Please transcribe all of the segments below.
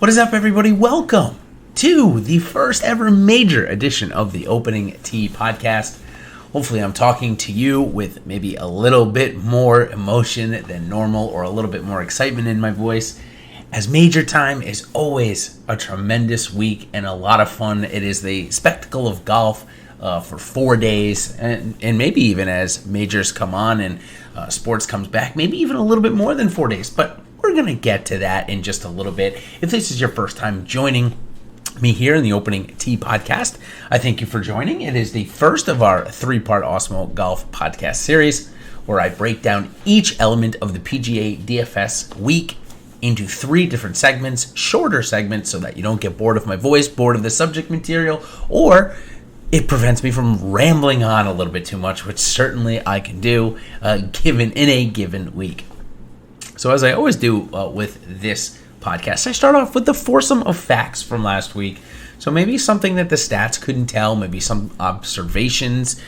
What is up, everybody? Welcome to the first ever major edition of the Opening Tee podcast. Hopefully I'm talking to you with maybe a little bit more emotion than normal or a little bit more excitement in my voice, as major time is always a tremendous week and a lot of fun. It is the spectacle of golf for 4 days, and maybe even as majors come on and sports comes back, maybe even a little bit more than 4 days, but we're going to get to that in just a little bit. If this is your first time joining me here in the Opening Tee podcast, I thank you for joining. It is the first of our 3-part Awesemo Golf podcast series, where I break down each element of the PGA DFS week into 3 different segments, shorter segments, so that you don't get bored of my voice, bored of the subject material, or it prevents me from rambling on a little bit too much, which certainly I can do given in a given week. So as I always do with this podcast, I start off with the foursome of facts from last week. So maybe something that the stats couldn't tell, maybe some observations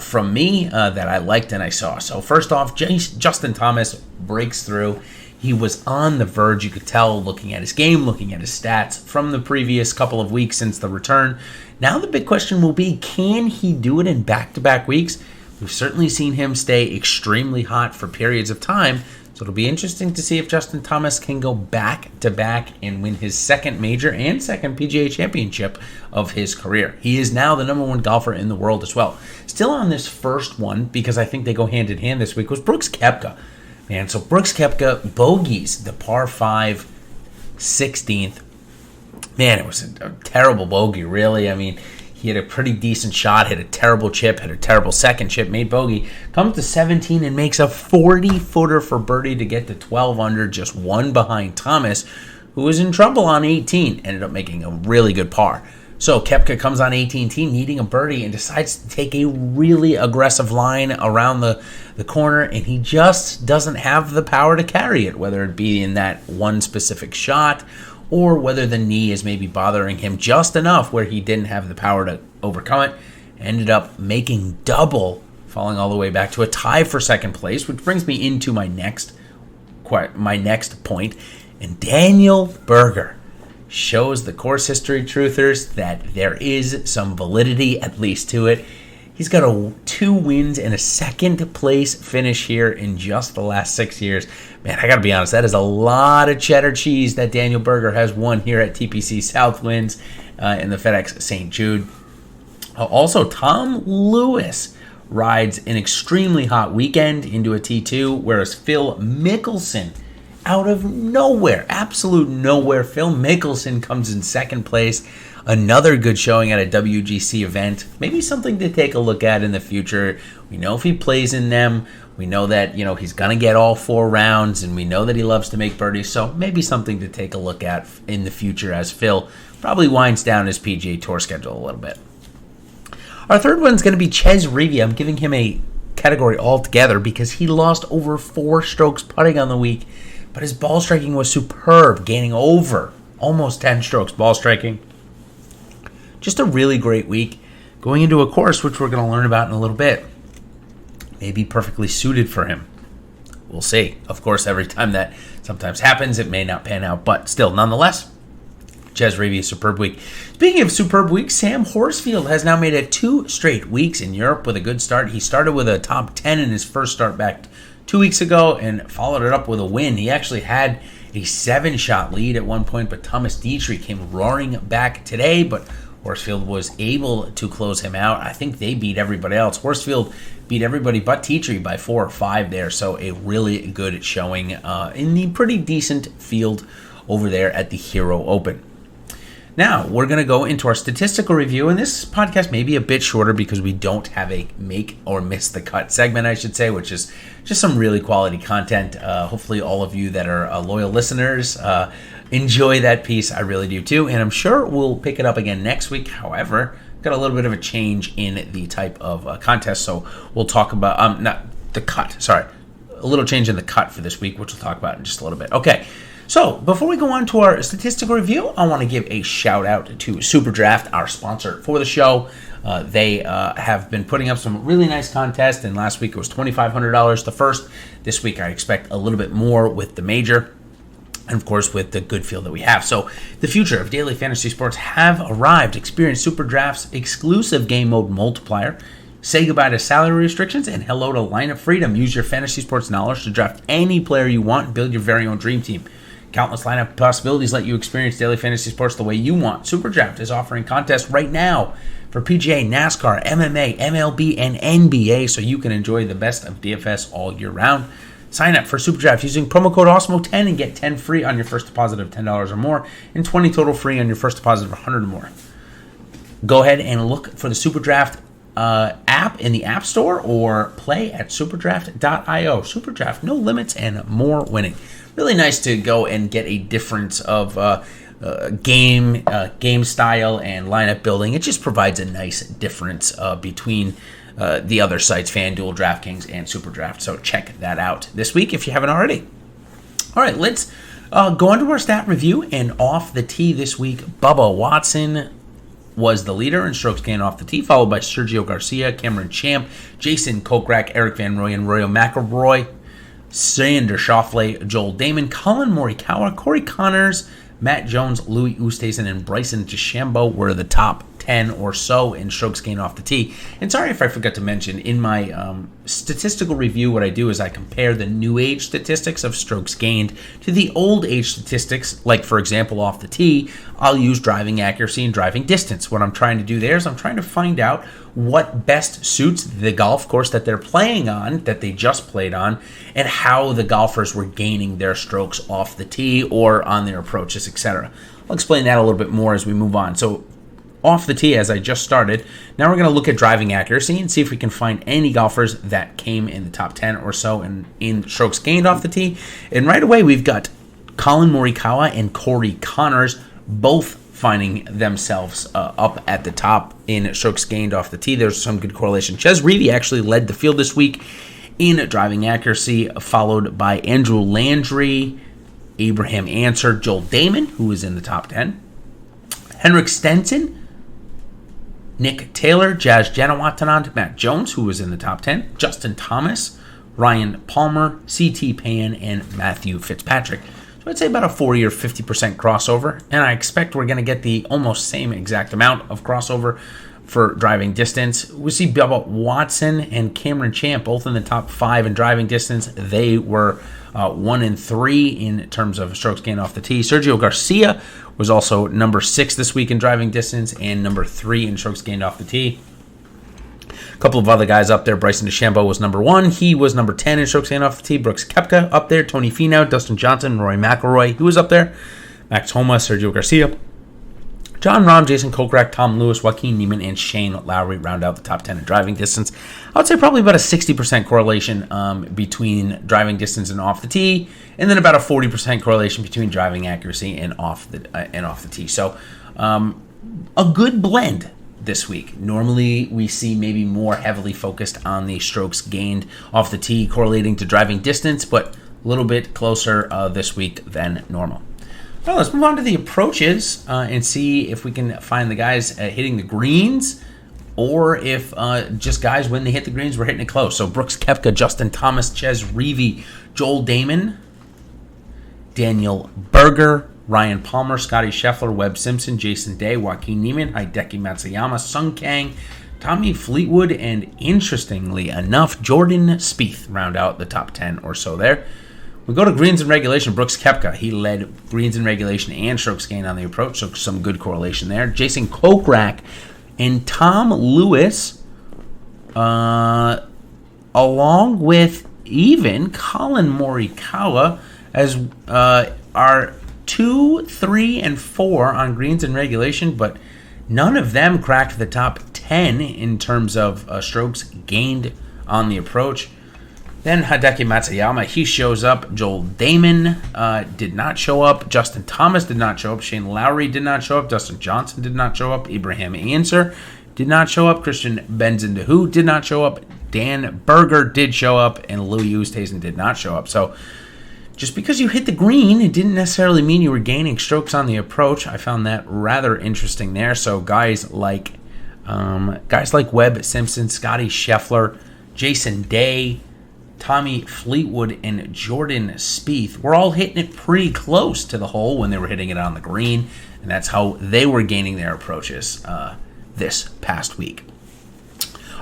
from me that I liked and I saw. So first off, Justin Thomas breaks through. He was on the verge, you could tell, looking at his game, looking at his stats from the previous couple of weeks since the return. Now the big question will be, can he do it in back-to-back weeks? We've certainly seen him stay extremely hot for periods of time. So it'll be interesting to see if Justin Thomas can go back-to-back and win his second major and second PGA Championship of his career. He is now the number 1 golfer in the world as well. Still on this first one, because I think they go hand in hand this week, was Brooks Koepka. Man, so Brooks Koepka bogeys the par 5 16th. Man, it was a terrible bogey, really. I mean, he had a pretty decent shot, hit a terrible chip, had a terrible second chip, made bogey, comes to 17 and makes a 40-footer for birdie to get to 12 under, just one behind Thomas, who was in trouble on 18, ended up making a really good par. So Koepka comes on 18 tee needing a birdie and decides to take a really aggressive line around the corner, and he just doesn't have the power to carry it, whether it be in that one specific shot or whether the knee is maybe bothering him just enough where he didn't have the power to overcome it. Ended up making double, falling all the way back to a tie for second place, which brings me into my next point. And Daniel Berger shows the course history truthers that there is some validity, at least, to it. He's got 2 wins and a second place finish here in just the last 6 years. Man, I got to be honest, that is a lot of cheddar cheese that Daniel Berger has won here at TPC Southwinds in the FedEx St. Jude. Also, Tom Lewis rides an extremely hot weekend into a T2, whereas Phil Mickelson, out of nowhere, absolute nowhere, Phil Mickelson comes in second place. Another good showing at a WGC event. Maybe something to take a look at in the future. We know if he plays in them. We know that, he's going to get all 4 rounds, and we know that he loves to make birdies. So maybe something to take a look at in the future as Phil probably winds down his PGA Tour schedule a little bit. Our third one's going to be Chez Reavie. I'm giving him a category altogether because he lost over 4 strokes putting on the week, but his ball striking was superb, gaining over almost 10 strokes ball striking. Just a really great week going into a course which we're going to learn about in a little bit. Maybe perfectly suited for him. We'll see. Of course, every time that sometimes happens, it may not pan out, but still, nonetheless, Chez Reavie, a superb week. Speaking of superb weeks, Sam Horsfield has now made it 2 straight weeks in Europe with a good start. He started with a top 10 in his first start back 2 weeks ago and followed it up with a win. He actually had a 7-shot lead at one point, but Thomas Dietrich came roaring back today, but Horsfield was able to close him out. I think they beat everybody else. Horsfield beat everybody but Dietrich by 4 or 5 there, so a really good showing in the pretty decent field over there at the Hero Open. Now, we're going to go into our statistical review, and this podcast may be a bit shorter because we don't have a make or miss the cut segment, I should say, which is just some really quality content. Hopefully all of you that are loyal listeners enjoy that piece. I really do too, and I'm sure we'll pick it up again next week. However, got a little bit of a change in the type of contest, so we'll talk about, not the cut, sorry, a little change in the cut for this week, which we'll talk about in just a little bit. Okay. So, before we go on to our statistical review, I want to give a shout out to SuperDraft, our sponsor for the show. They have been putting up some really nice contests, and last week it was $2,500 the first. This week I expect a little bit more with the major. and of course with the good field that we have. So the future of daily fantasy sports have arrived. Experience Super Draft's exclusive game mode multiplier. Say goodbye to salary restrictions and hello to lineup freedom. Use your fantasy sports knowledge to draft any player you want and build your very own dream team. Countless lineup possibilities let you experience daily fantasy sports the way you want. Super Draft is offering contests right now for PGA, NASCAR, MMA, MLB, and NBA, so you can enjoy the best of DFS all year round. Sign up for Super Draft using promo code Awesemo10 and get 10 free on your first deposit of $10 or more and 20 total free on your first deposit of $100 or more. Go ahead and look for the Super Draft app in the App Store or play at superdraft.io. Super Draft, no limits and more winning. Really nice to go and get a difference of game style and lineup building. It just provides a nice difference between the other sites, FanDuel, DraftKings, and Super Draft. So check that out this week if you haven't already. All right, let's go on to our stat review. And off the tee this week, Bubba Watson was the leader in strokes gained off the tee, followed by Sergio Garcia, Cameron Champ, Jason Kokrak, Eric Van Rooyen, Rory McIlroy, Xander Schauffele, Joel Damon, Colin Morikawa, Corey Connors, Matt Jones, Louis Oosthuizen, and Bryson DeChambeau were the top 10 or so in strokes gained off the tee. And sorry if I forgot to mention, in my statistical review, what I do is I compare the new age statistics of strokes gained to the old age statistics. Like, for example, off the tee, I'll use driving accuracy and driving distance. What I'm trying to do there is I'm trying to find out what best suits the golf course that they're playing on, that they just played on, and how the golfers were gaining their strokes off the tee or on their approaches, etc. I'll explain that a little bit more as we move on. So off the tee, as I just started, now we're going to look at driving accuracy and see if we can find any golfers that came in the top 10 or so in strokes gained off the tee. And right away, we've got Colin Morikawa and Corey Connors both finding themselves up at the top in strokes gained off the tee. There's some good correlation. Ches Reavie actually led the field this week in driving accuracy, followed by Andrew Landry, Abraham Answer, Joel Damon, who was in the top 10, Henrik Stenson, Nick Taylor, Jazz Janawattanand, Matt Jones, who was in the top 10, Justin Thomas, Ryan Palmer, C.T. Pan, and Matthew Fitzpatrick. So I'd say about a 40 or 50% crossover, and I expect we're going to get the almost same exact amount of crossover for driving distance. We see Bubba Watson and Cameron Champ both in the top 5 in driving distance. They were 1 and 3 in terms of strokes gained off the tee. Sergio Garcia was also number 6 this week in driving distance and number 3 in strokes gained off the tee. A couple of other guys up there. Bryson DeChambeau was number 1. He was number 10 in strokes gained off the tee. Brooks Koepka up there. Tony Finau, Dustin Johnson, Rory McIlroy, who was up there. Max Homa, Sergio Garcia, John Rahm, Jason Kokrak, Tom Lewis, Joaquin Niemann, and Shane Lowry round out the top 10 in driving distance. I would say probably about a 60% correlation between driving distance and off the tee, and then about a 40% correlation between driving accuracy and off the tee. So a good blend this week. Normally, we see maybe more heavily focused on the strokes gained off the tee correlating to driving distance, but a little bit closer this week than normal. Well, let's move on to the approaches and see if we can find the guys hitting the greens, or if just guys, when they hit the greens, we're hitting it close. So Brooks Koepka, Justin Thomas, Ches Reavie, Joel Damon, Daniel Berger, Ryan Palmer, Scotty Scheffler, Webb Simpson, Jason Day, Joaquin Niemann, Hideki Matsuyama, Sung Kang, Tommy Fleetwood, and interestingly enough, Jordan Spieth round out the top 10 or so there. We go to greens in regulation. Brooks Koepka, he led greens in regulation and strokes gained on the approach, so some good correlation there. Jason Kokrak and Tom Lewis, along with even Colin Morikawa, as are 2, 3, and 4 on greens in regulation, but none of them cracked the top 10 in terms of strokes gained on the approach. Then Hideki Matsuyama, he shows up. Joel Damon did not show up. Justin Thomas did not show up. Shane Lowry did not show up. Dustin Johnson did not show up. Abraham Answer did not show up. Christian Benzendehu did not show up. Dan Berger did show up. And Louis Oosthuizen did not show up. So just because you hit the green, it didn't necessarily mean you were gaining strokes on the approach. I found that rather interesting there. So guys like Webb Simpson, Scotty Scheffler, Jason Day, Tommy Fleetwood and Jordan Spieth were all hitting it pretty close to the hole when they were hitting it on the green, and that's how they were gaining their approaches this past week.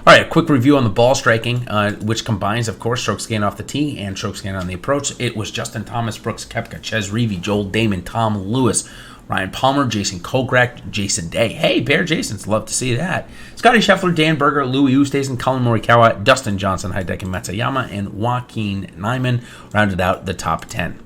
All right, a quick review on the ball striking, which combines, of course, strokes gained off the tee and strokes gained on the approach. It was Justin Thomas, Brooks Koepka, Ches Reavie, Joel Damon, Tom Lewis, Ryan Palmer, Jason Kokrak, Jason Day. Hey, Bear Jasons, love to see that. Scotty Scheffler, Dan Berger, Louis Oosthuizen, Colin Morikawa, Dustin Johnson, Hideki Matsuyama, and Joaquin Niemann rounded out the top 10.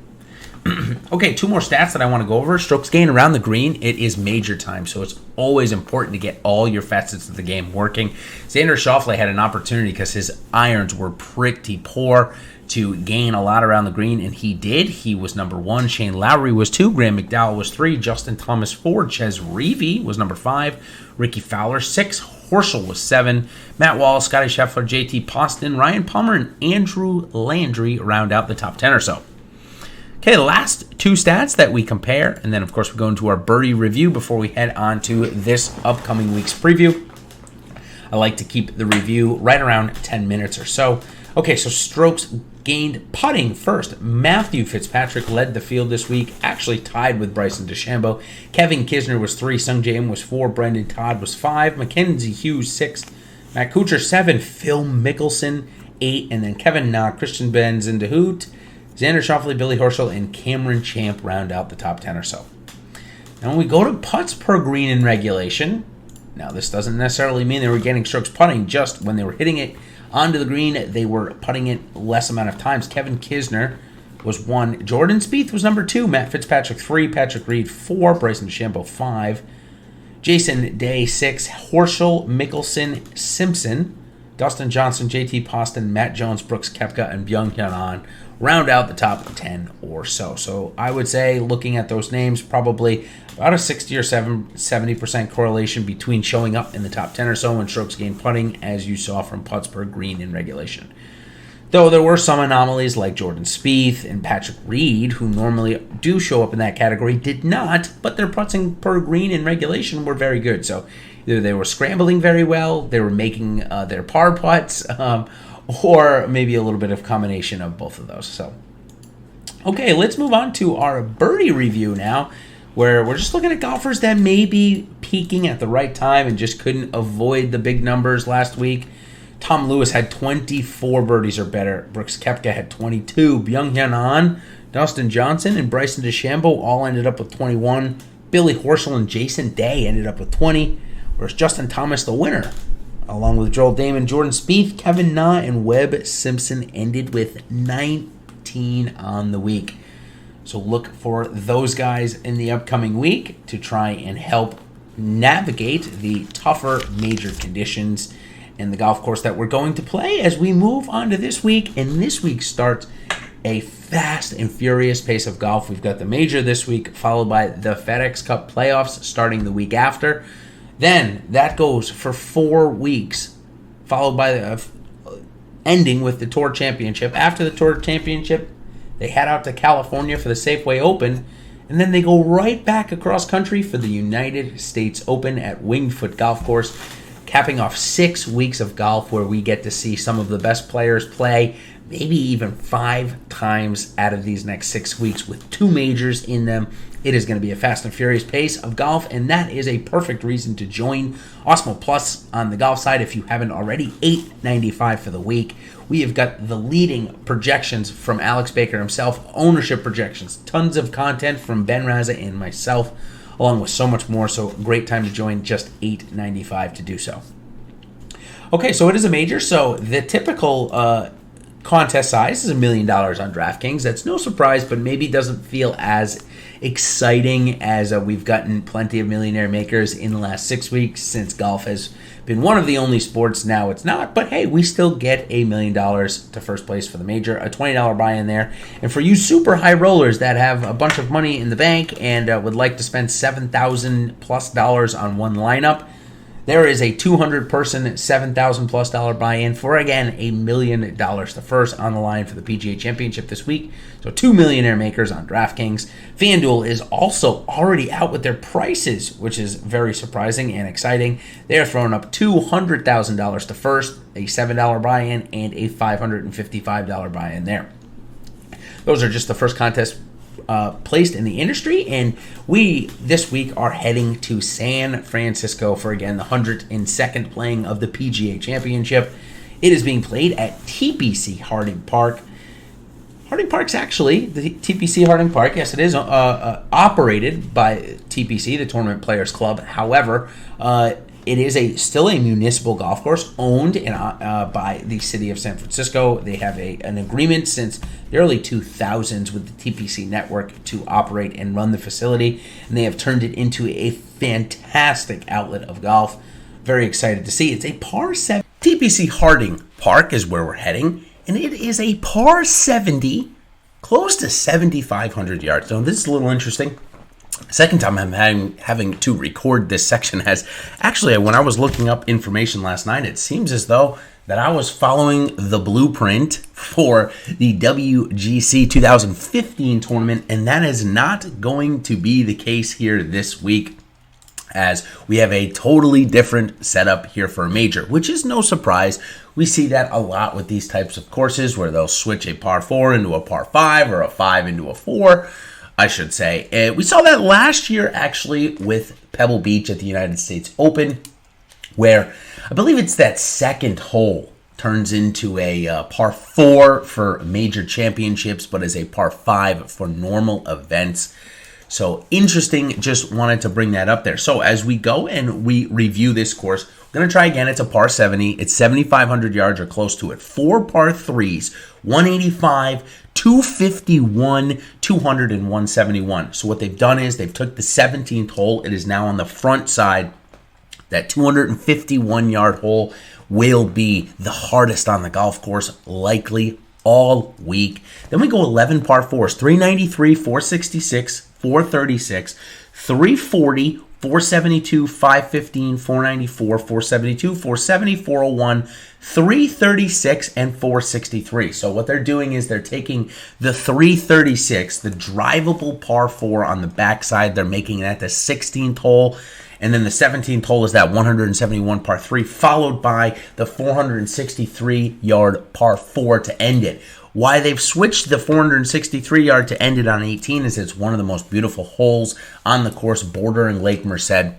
Okay, 2 more stats that I want to go over. Strokes gained around the green. It is major time, so it's always important to get all your facets of the game working. Xander Schauffele had an opportunity because his irons were pretty poor to gain a lot around the green, and he did. He was number 1. Shane Lowry was 2. Graham McDowell was 3. Justin Thomas 4. Ches Reavie was number 5. Ricky Fowler 6. Horschel was 7. Matt Wallace, Scotty Scheffler, JT Poston, Ryan Palmer, and Andrew Landry round out the top 10 or so. Okay, the last 2 stats that we compare, and then, of course, we go into our birdie review before we head on to this upcoming week's preview. I like to keep the review right around 10 minutes or so. Okay, so strokes gained putting first. Matthew Fitzpatrick led the field this week, actually tied with Bryson DeChambeau. Kevin Kisner was 3, Sung Jae Im was 4, Brendan Todd was 5, Mackenzie Hughes 6, Matt Kuchar 7, Phil Mickelson 8, and then Kevin Na, Christian Benzindahoot, Xander Schauffele, Billy Horschel, and Cameron Champ round out the top 10 or so. Now when we go to putts per green in regulation, now this doesn't necessarily mean they were getting strokes putting, just when they were hitting it onto the green, they were putting it less amount of times. Kevin Kisner was 1. Jordan Spieth was number 2. Matt Fitzpatrick 3. Patrick Reed 4. Bryson DeChambeau 5. Jason Day 6. Horschel, Mickelson, Simpson, Dustin Johnson, JT Poston, Matt Jones, Brooks Koepka, and Byung-Hyun Ahn round out the top 10 or so. So I would say, looking at those names, probably about a 60 or 70% correlation between showing up in the top 10 or so and strokes gained putting, as you saw from putts per green in regulation. Though there were some anomalies like Jordan Spieth and Patrick Reed, who normally do show up in that category, did not, but their putting per green in regulation were very good. So either they were scrambling very well, they were making their par putts, or maybe a little bit of combination of both of those. So, okay, let's move on to our birdie review now, where we're just looking at golfers that may be peaking at the right time and just couldn't avoid the big numbers last week. Tom Lewis had 24 birdies or better. Brooks Koepka had 22. Byung-Hyun Ahn, Dustin Johnson, and Bryson DeChambeau all ended up with 21. Billy Horschel and Jason Day ended up with 20, whereas Justin Thomas, the winner, along with Joel Damon, Jordan Spieth, Kevin Na, and Webb Simpson ended with 19 on the week. So look for those guys in the upcoming week to try and help navigate the tougher major conditions in the golf course that we're going to play as we move on to this week. And this week starts a fast and furious pace of golf. We've got the major this week, followed by the FedEx Cup playoffs starting the week after. Then that goes for 4 weeks, followed by ending with the Tour Championship. After the Tour Championship, they head out to California for the Safeway Open, and then they go right back across country for the United States Open at Winged Foot Golf Course, capping off 6 weeks of golf where we get to see some of the best players play, maybe even 5 times out of these next 6 weeks with 2 majors in them. It is going to be a fast and furious pace of golf, and that is a perfect reason to join Awesemo Plus on the golf side if you haven't already. $8.95 for the week. We have got the leading projections from Alex Baker himself, ownership projections, tons of content from Ben Raza and myself, along with so much more. So great time to join, just $8.95 to do so. Okay, so it is a major. So the typical contest size is $1 million on DraftKings. That's no surprise, but maybe doesn't feel as exciting as we've gotten plenty of millionaire makers in the last 6 weeks since golf has been one of the only sports. Now it's not, but hey, we still get $1 million to first place for the major, a $20 buy-in there. And for you super high rollers that have a bunch of money in the bank and would like to spend $7,000+ on one lineup, There is a 200-person, $7,000+ buy-in for, again, $1 million. The first on the line for the PGA Championship this week. So 2 millionaire makers on DraftKings. FanDuel is also already out with their prices, which is very surprising and exciting. They are throwing up $200,000 to first, a $7 buy-in, and a $555 buy-in there. Those are just the first contest placed in the industry, and we this week are heading to San Francisco for, again, the 102nd playing of the PGA Championship. It is being played at TPC Harding Park. Harding Park's actually the TPC Harding Park. Yes, it is operated by TPC, the Tournament Players Club. However, it is still a municipal golf course owned by the city of San Francisco. They have an agreement since the early 2000s with the TPC network to operate and run the facility, and they have turned it into a fantastic outlet of golf. Very excited to see. It's a par 7. TPC Harding Park is where we're heading, and it is a par 70, close to 7,500 yards. So this is a little interesting. Second time I'm having to record this section has actually, when I was looking up information last night, it seems as though that I was following the blueprint for the WGC 2015 tournament, and that is not going to be the case here this week, as we have a totally different setup here for a major, which is no surprise. We see that a lot with these types of courses where they'll switch a par 4 into a par 5 or a 5 into a 4. I should say. We saw that last year, actually, with Pebble Beach at the United States Open, where I believe it's that second hole turns into a par 4 for major championships, but is a par 5 for normal events. So interesting, just wanted to bring that up there. So as we go and we review this course, we're going to try again. It's a par 70. It's 7,500 yards or close to it. 4 par 3s, 185, 251, 200, and 171. So what they've done is they've took the 17th hole. It is now on the front side. That 251-yard hole will be the hardest on the golf course, likely all week. Then we go 11 par 4s, 393, 466, 436, 340, 472, 515, 494, 472, 470, 401, 336, and 463. So what they're doing is they're taking the 336, the drivable par 4 on the backside. They're making that the 16th hole. And then the 17th hole is that 171 par 3, followed by the 463-yard par 4 to end it. Why they've switched the 463-yard to end it on 18 is it's one of the most beautiful holes on the course, bordering Lake Merced.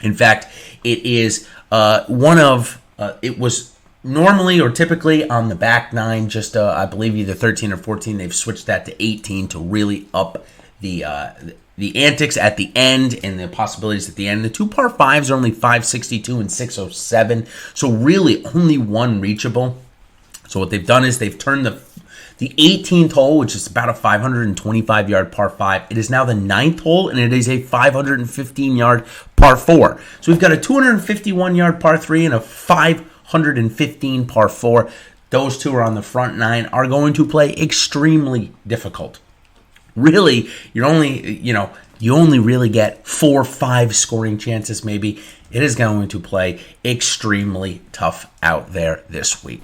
In fact, it is it was normally or typically on the back nine, just I believe either 13 or 14. They've switched that to 18 to really up the antics at the end and the possibilities at the end. The 2 par 5s are only 562 and 607, so really only one reachable. So what they've done is they've turned the 18th hole, which is about a 525-yard par 5. It is now the 9th hole, and it is a 515-yard par 4. So we've got a 251-yard par 3 and a 515 par 4. Those two are on the front nine, are going to play extremely difficult. Really, you only really get 4 or 5 scoring chances maybe. It is going to play extremely tough out there this week.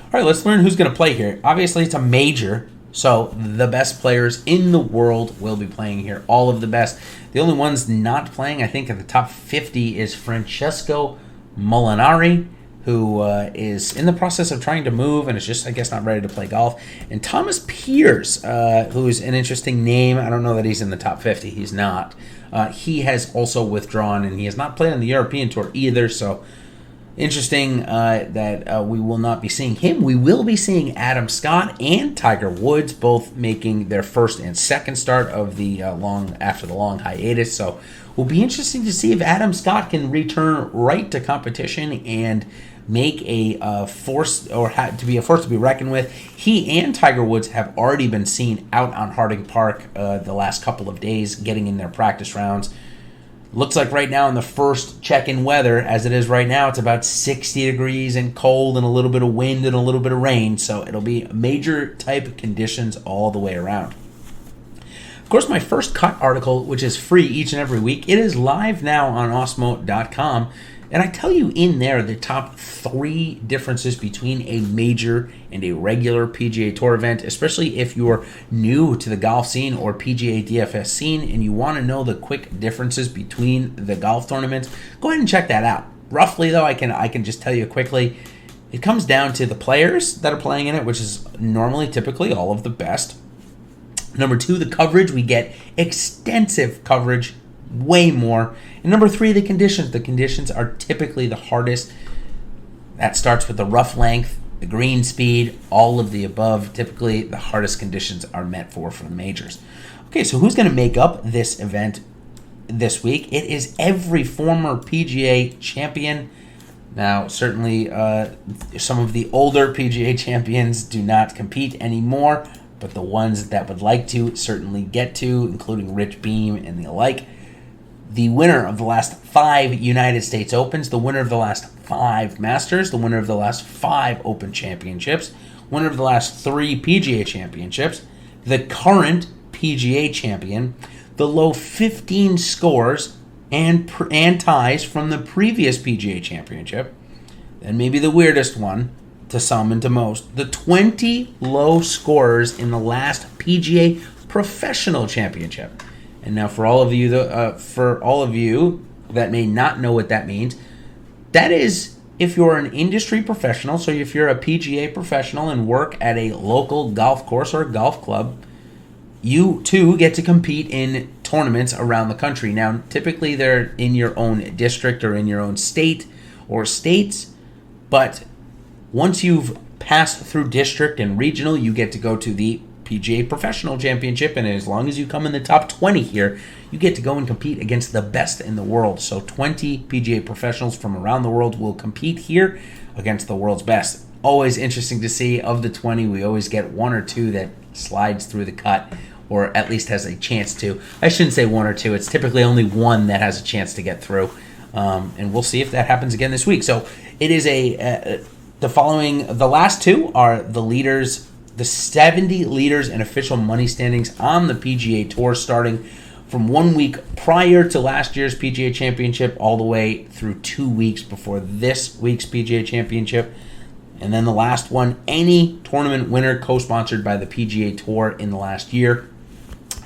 All right, let's learn who's going to play here. Obviously, it's a major, so the best players in the world will be playing here. All of the best. The only ones not playing, I think, at the top 50 is Francesco Molinari, who is in the process of trying to move and is just, I guess, not ready to play golf. And Thomas Piers, who's an interesting name. I don't know that he's in the top 50. He's not. He has also withdrawn, and he has not played on the European Tour either, so interesting that we will not be seeing him. We will be seeing Adam Scott and Tiger Woods both making their first and second start of the after the long hiatus. So it will be interesting to see if Adam Scott can return right to competition and make a force or to be a force to be reckoned with. He and Tiger Woods have already been seen out on Harding Park the last couple of days, getting in their practice rounds. Looks like right now in the first check-in weather, as it is right now, it's about 60 degrees and cold and a little bit of wind and a little bit of rain. So it'll be major type conditions all the way around. Of course, my first cut article, which is free each and every week, it is live now on Awesemo.com. And I tell you in there the top 3 differences between a major and a regular PGA Tour event, especially if you're new to the golf scene or PGA DFS scene and you want to know the quick differences between the golf tournaments. Go ahead and check that out. Roughly, though, I can just tell you quickly. It comes down to the players that are playing in it, which is typically all of the best. Number 2, the coverage. We get extensive coverage, way more. And number 3, the conditions. The conditions are typically the hardest. That starts with the rough length, the green speed, all of the above. Typically, the hardest conditions are met for the majors. Okay, so who's going to make up this event this week? It is every former PGA champion. Now, certainly, some of the older PGA champions do not compete anymore, but the ones that would like to certainly get to, including Rich Beam and the like. The winner of the last 5 United States Opens, the winner of the last 5 Masters, the winner of the last 5 Open Championships, winner of the last 3 PGA Championships, the current PGA champion, the low 15 scores and ties from the previous PGA Championship, and maybe the weirdest one to some and to most, the 20 low scorers in the last PGA Professional Championship. And now, for all of you that may not know what that means, that is if you're an industry professional. So if you're a PGA professional and work at a local golf course or golf club, you too get to compete in tournaments around the country. Now, typically they're in your own district or in your own state or states, but once you've passed through district and regional, you get to go to the PGA Professional Championship, and as long as you come in the top 20 here, you get to go and compete against the best in the world. So 20 PGA professionals from around the world will compete here against the world's best. Always interesting to see. Of the 20, we always get 1 or 2 that slides through the cut, or at least has a chance to. I shouldn't say 1 or 2. It's typically only 1 that has a chance to get through, and we'll see if that happens again this week. So it is the following. The last 2 are the leaders. The 70 leaders and official money standings on the PGA Tour, starting from 1 week prior to last year's PGA Championship all the way through 2 weeks before this week's PGA Championship. And then the last one, any tournament winner co-sponsored by the PGA Tour in the last year,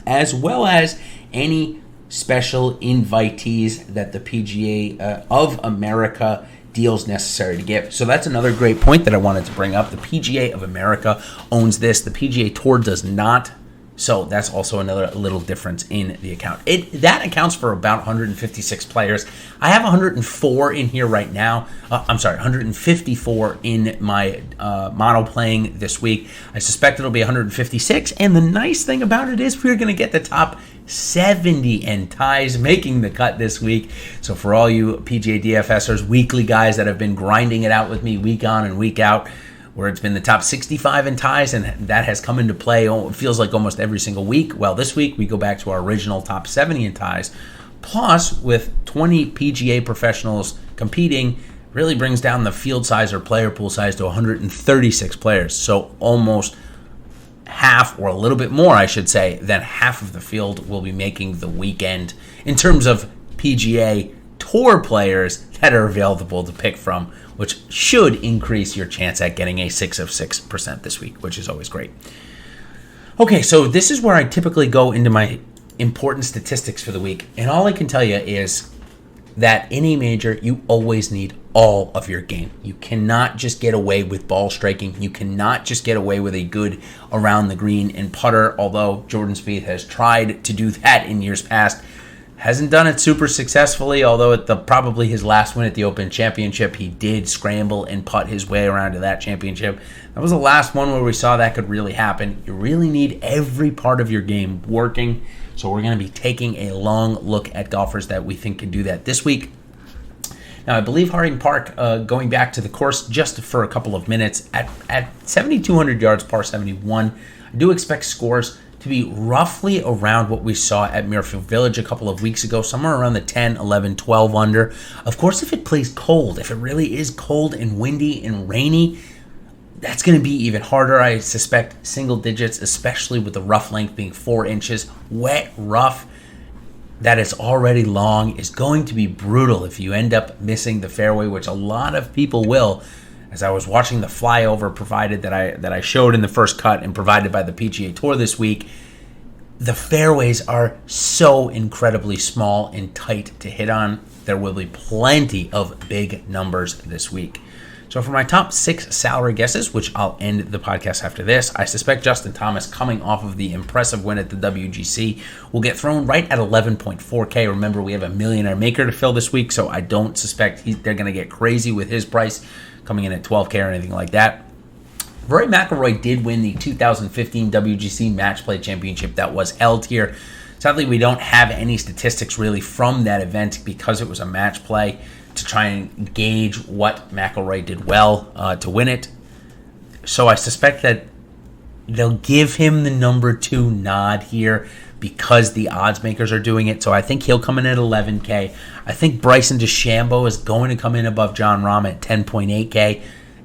as well as any special invitees that the PGA of America deals necessary to give. So that's another great point that I wanted to bring up. The PGA of America owns this. The PGA Tour does not. So that's also another little difference in the account. That accounts for about 156 players. I have 104 in here right now. 154 in my mono playing this week. I suspect it'll be 156. And the nice thing about it is we're going to get the top 70 and ties making the cut this week. So for all you PGA DFSers, weekly guys that have been grinding it out with me week on and week out, where it's been the top 65 in ties, and that has come into play, it feels like almost every single week. Well, this week we go back to our original top 70 in ties. Plus, with 20 PGA professionals competing, really brings down the field size or player pool size to 136 players. So almost half, or a little bit more, I should say, than half of the field will be making the weekend in terms of PGA Tour players that are available to pick from, which should increase your chance at getting a 6 of 6% this week, which is always great. Okay, so this is where I typically go into my important statistics for the week. And all I can tell you is that in a major, you always need all of your game. You cannot just get away with ball striking. You cannot just get away with a good around the green and putter, although Jordan Spieth has tried to do that in years past. Hasn't done it super successfully, although at probably his last win at the Open Championship, he did scramble and putt his way around to that championship. That was the last one where we saw that could really happen. You really need every part of your game working, so we're going to be taking a long look at golfers that we think can do that this week. Now, I believe Harding Park, going back to the course just for a couple of minutes, at 7,200 yards, par 71, I do expect scores to be roughly around what we saw at Muirfield Village a couple of weeks ago, somewhere around the 10, 11, 12 under. Of course, if it plays cold, if it really is cold and windy and rainy, that's going to be even harder. I suspect single digits, especially with the rough length being 4 inches. Wet, rough. that is already long is going to be brutal if you end up missing the fairway, which a lot of people will. As I was watching the flyover provided that I showed in the first cut and provided by the PGA Tour this week, the fairways are so incredibly small and tight to hit on. There will be plenty of big numbers this week. So for my top 6 salary guesses, which I'll end the podcast after this, I suspect Justin Thomas, coming off of the impressive win at the WGC, will get thrown right at 11.4K. Remember, we have a millionaire maker to fill this week, so I don't suspect they're going to get crazy with his price coming in at 12K or anything like that. Rory McIlroy did win the 2015 WGC Match Play Championship that was held here. Sadly, we don't have any statistics really from that event because it was a match play to try and gauge what McIlroy did well to win it. So I suspect that they'll give him the number 2 nod here because the odds makers are doing it. So I think he'll come in at 11K. I think Bryson DeChambeau is going to come in above Jon Rahm at 10.8K.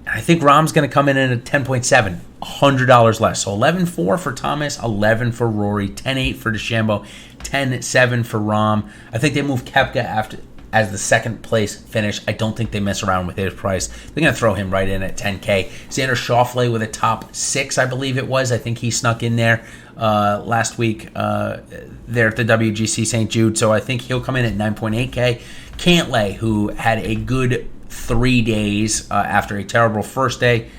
I think Rahm's going to come in at 10.7, $100 less. So 11.4 for Thomas, 11 for Rory, 10.8 for DeChambeau, 10.7 for Rahm. I think they move Koepka as the second place finish. I don't think they mess around with his price. They're going to throw him right in at 10K. Xander Schauffele with a top 6, I believe it was. I think he snuck in there last week there at the WGC St. Jude. So I think he'll come in at 9.8K. Cantlay, who had a good 3 days after a terrible first day,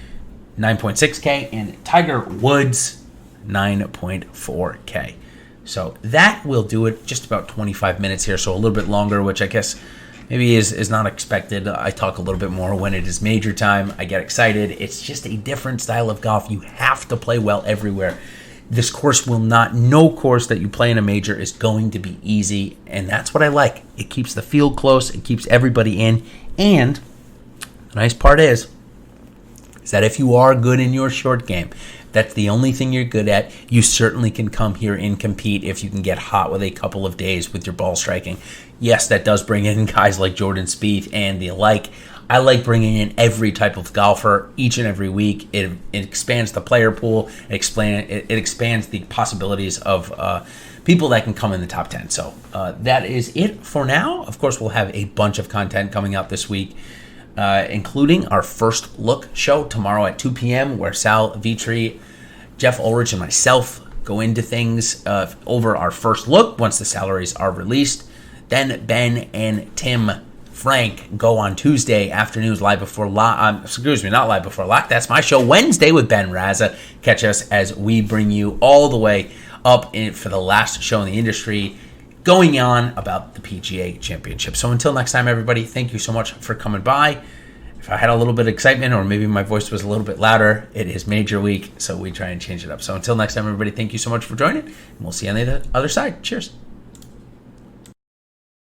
9.6K, and Tiger Woods, 9.4K. So that will do it. Just about 25 minutes here, so a little bit longer, which I guess maybe is not expected. I talk a little bit more when it is major time. I get excited. It's just a different style of golf. You have to play well everywhere. This course no course that you play in a major is going to be easy, and that's what I like. It keeps the field close. It keeps everybody in, and the nice part is that if you are good in your short game, that's the only thing you're good at, you certainly can come here and compete if you can get hot with a couple of days with your ball striking. Yes, that does bring in guys like Jordan Spieth and the like. I like bringing in every type of golfer each and every week. It expands the player pool. It expands the possibilities of people that can come in the top 10. So that is it for now. Of course, we'll have a bunch of content coming out this week, including our first look show tomorrow at 2 p.m. where Sal Vitri, Jeff Ulrich, and myself go into things over our first look once the salaries are released. Then Ben and Tim Frank go on Tuesday afternoons not live before lock. That's my show. Wednesday with Ben Raza. Catch us as we bring you all the way up for the last show in the industry going on about the PGA Championship. So until next time, everybody, thank you so much for coming by. If I had a little bit of excitement or maybe my voice was a little bit louder, it is major week, so we try and change it up. So until next time, everybody, thank you so much for joining, and we'll see you on the other side. Cheers.